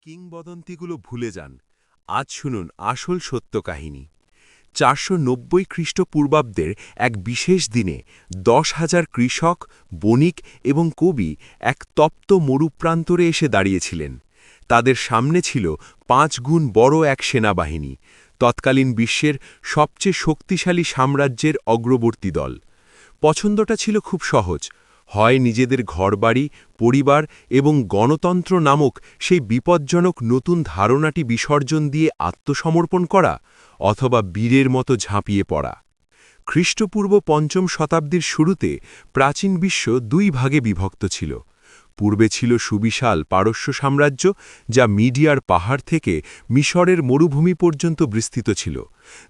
কিংবদন্তিগুলো ভুলে যান। আজ শুনুন আসল সত্য কাহিনী। ৪৯০ খ্রিস্টপূর্বাব্দের এক বিশেষ দিনে ১০,০০০ কৃষক, বণিক এবং কবি এক তপ্ত মরুপ্রান্তরে এসে দাঁড়িয়েছিলেন। তাদের সামনে ছিল ৫ গুণ বড় এক সেনাবাহিনী, তৎকালীন বিশ্বের সবচেয়ে শক্তিশালী সাম্রাজ্যের অগ্রবর্তী দল। পছন্দটা ছিল খুব সহজ, হয় নিজেদের ঘরবাড়ি, পরিবার এবং গণতন্ত্র নামক সেই বিপজ্জনক নতুন ধারণাটি বিসর্জন দিয়ে আত্মসমর্পণ করা, অথবা বীরের মতো ঝাঁপিয়ে পড়া। খ্রিস্টপূর্ব ৫ম শতাব্দীর শুরুতে প্রাচীন বিশ্ব দুই ভাগে বিভক্ত ছিল। পূর্বে ছিল সুবিশাল পারস্য সাম্রাজ্য, যা মিডিয়ার পাহাড় থেকে মিশরের মরুভূমি পর্যন্ত বিস্তৃত ছিল,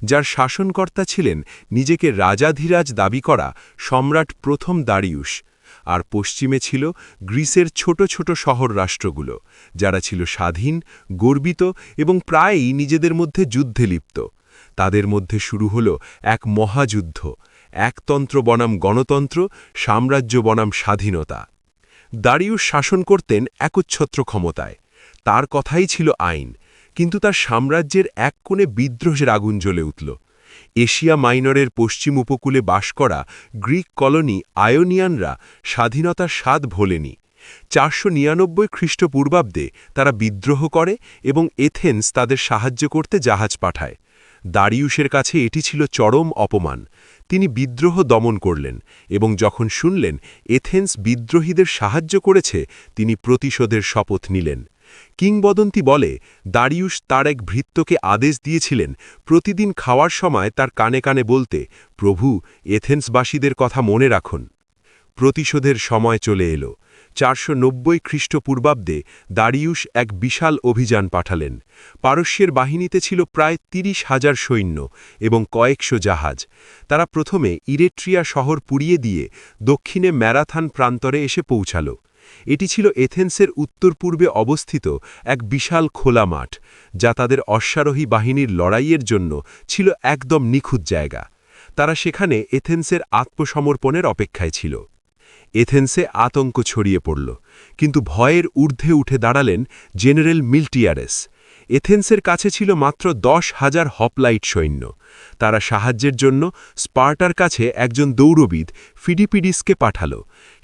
যার শাসনকর্তা ছিলেন নিজেকে রাজাধিরাজ দাবি করা সম্রাট প্রথম দারিয়ুস। আর পশ্চিমে ছিল গ্রিসের ছোট ছোট শহর রাষ্ট্রগুলো, যারা ছিল স্বাধীন, গর্বিত এবং প্রায়ই নিজেদের মধ্যে যুদ্ধে লিপ্ত। তাদের মধ্যে শুরু হল এক মহাযুদ্ধ, একতন্ত্র বনাম গণতন্ত্র, সাম্রাজ্য বনাম স্বাধীনতা। দারিয়ুস শাসন করতেন একচ্ছত্র ক্ষমতায়। তার কথাই ছিল আইন, কিন্তু তার সাম্রাজ্যের এক কোণে বিদ্রোহের আগুন জ্বলে উঠল। এশিয়া মাইনরের পশ্চিম উপকূলে বাস করা গ্রিক কলোনি আয়োনিয়ানরা স্বাধীনতার স্বাদ ভোলেনি। ৪৯৯ খ্রিস্টপূর্বাব্দে তারা বিদ্রোহ করে এবং এথেন্স তাদের সাহায্য করতে জাহাজ পাঠায়। দারিয়ুসের কাছে এটি ছিল চরম অপমান। তিনি বিদ্রোহ দমন করলেন এবং যখন শুনলেন এথেন্স বিদ্রোহীদের সাহায্য করেছে, তিনি প্রতিশোধের শপথ নিলেন। কিংবদন্তি বলে, দারিয়ুস তার এক ভৃত্যকে আদেশ দিয়েছিলেন প্রতিদিন খাওয়ার সময় তার কানে কানে বলতে, প্রভু, এথেন্সবাসীদের কথা মনে রাখুন। প্রতিশোধের সময় চলে এলো। ৪৯০ খ্রিস্টপূর্বাব্দে দারিয়ুস এক বিশাল অভিযান পাঠালেন। পারস্যের বাহিনীতে ছিল প্রায় ৩০,০০০ সৈন্য এবং কয়েকশো জাহাজ। তারা প্রথমে ইরেট্রিয়া শহর পুড়িয়ে দিয়ে দক্ষিণে ম্যারাথান প্রান্তরে এসে পৌঁছাল। এটি ছিল এথেন্সের উত্তর পূর্বে অবস্থিত এক বিশাল খোলা মাঠ, যা তাদের অশ্বারোহী বাহিনীর লড়াইয়ের জন্য ছিল একদম নিখুঁত জায়গা। তারা সেখানে এথেন্সের আত্মসমর্পণের অপেক্ষায় ছিল। এথেন্সে আতঙ্ক ছড়িয়ে পড়ল, কিন্তু ভয়ের ঊর্ধ্বে উঠে দাঁড়ালেন জেনারেল মিলটিয়ারেস। এথেন্সের কাছে ছিল মাত্র ১০,০০০ হপলাইট সৈন্য। তারা সাহায্যের জন্য স্পার্টার কাছে একজন দৌড়বিদ ফিডিপিডিসকে পাঠাল।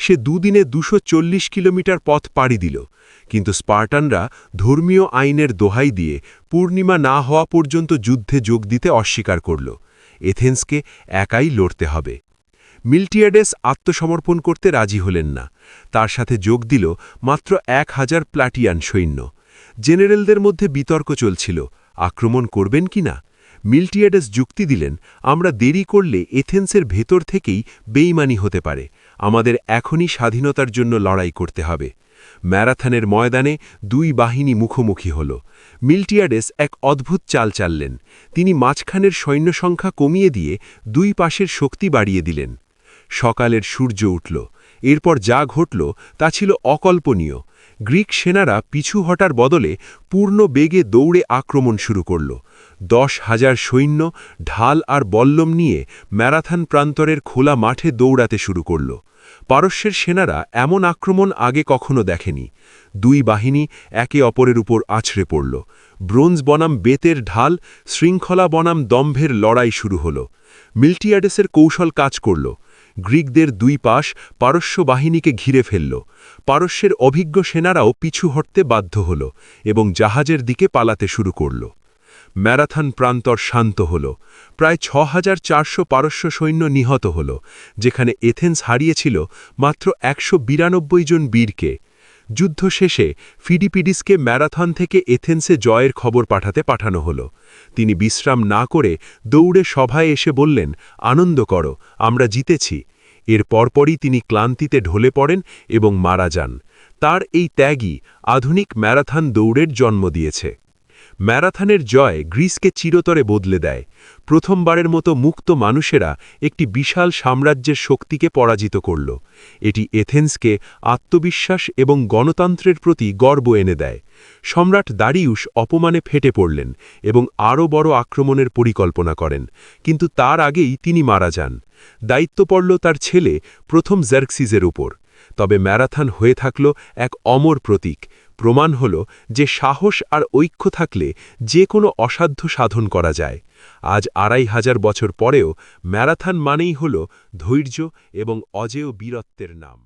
সে দুদিনে ২৪০ কিলোমিটার পথ পাড়ি দিল, কিন্তু স্পার্টানরা ধর্মীয় আইনের দোহাই দিয়ে পূর্ণিমা না হওয়া পর্যন্ত যুদ্ধে যোগ দিতে অস্বীকার করল। এথেন্সকে একাই লড়তে হবে। মিলটিয়াডেস আত্মসমর্পণ করতে রাজি হলেন না। তার সাথে যোগ দিল মাত্র ১,০০০ প্লাটিয়ান সৈন্য। জেনারেলদের মধ্যে বিতর্ক চলছিল, আক্রমণ করবেন কি না। মিলটিয়াডেস যুক্তি দিলেন, আমরা দেরি করলে এথেন্সের ভেতর থেকেই বেইমানি হতে পারে। আমাদের এখনই স্বাধীনতার জন্য লড়াই করতে হবে। ম্যারাথনের ময়দানে দুই বাহিনী মুখোমুখি হল। মিলটিয়াডেস এক অদ্ভুত চাল চাললেন। তিনি মাঝখানের সৈন্য সংখ্যা কমিয়ে দিয়ে দুই পাশের শক্তি বাড়িয়ে দিলেন। সকালের সূর্য উঠল। এরপর যা ঘটল তা ছিল অকল্পনীয়। গ্রিক সেনারা পিছু হটার বদলে পূর্ণ বেগে দৌড়ে আক্রমণ শুরু করল। ১০,০০০ সৈন্য ঢাল আর বল্লম নিয়ে ম্যারাথন প্রান্তরের খোলা মাঠে দৌড়াতে শুরু করল। পারস্যের সেনারা এমন আক্রমণ আগে কখনো দেখেনি। দুই বাহিনী একে অপরের উপর আছড়ে পড়ল। ব্রোঞ্জ বনাম বেতের ঢাল, শৃঙ্খলা বনাম দম্ভের লড়াই শুরু হল। মিলটিয়াডেসের কৌশল কাজ করল। গ্রিকদের দুই পাশ পারস্য বাহিনীকে ঘিরে ফেলল। পারস্যের অভিজ্ঞ সেনারাও পিছু হটতে বাধ্য হল এবং জাহাজের দিকে পালাতে শুরু করল। ম্যারাথন প্রান্তর শান্ত হল। প্রায় ৬,৪০০ পারস্য সৈন্য নিহত হল, যেখানে এথেন্স হারিয়েছিল মাত্র ১৯২ জন বীরকে। যুদ্ধ শেষে ফিডিপিডিসকে ম্যারাথন থেকে এথেন্সে জয়ের খবর পাঠানো হল। তিনি বিশ্রাম না করে দৌড়ে সভায় এসে বললেন, আনন্দ করো, আমরা জিতেছি। এর পরপরই তিনি ক্লান্তিতে ঢলে পড়েন এবং মারা যান। তার এই ত্যাগই আধুনিক ম্যারাথন দৌড়ের জন্ম দিয়েছে। ম্যারাথনের জয় গ্রিসকে চিরতরে বদলে দেয়। প্রথমবারের মতো মুক্ত মানুষেরা একটি বিশাল সাম্রাজ্যের শক্তিকে পরাজিত করল। এটি এথেন্সকে আত্মবিশ্বাস এবং গণতন্ত্রের প্রতি গর্ব এনে দেয়। সম্রাট দারিয়ুস অপমানে ফেটে পড়লেন এবং আরও বড় আক্রমণের পরিকল্পনা করেন, কিন্তু তার আগেই তিনি মারা যান। দায়িত্ব পড়ল তার ছেলে প্রথম জার্ক্সিসের উপর। তবে ম্যারাথন হয়ে থাকল এক অমর প্রতীক, প্রমাণ হল যে সাহস আর ঐক্য থাকলে যে কোনো অসাধ্য সাধন করা যায়। আজ ২৫০০ বছর পরেও ম্যারাথন মানেই হল ধৈর্য এবং অজেয় বীরত্বের নাম।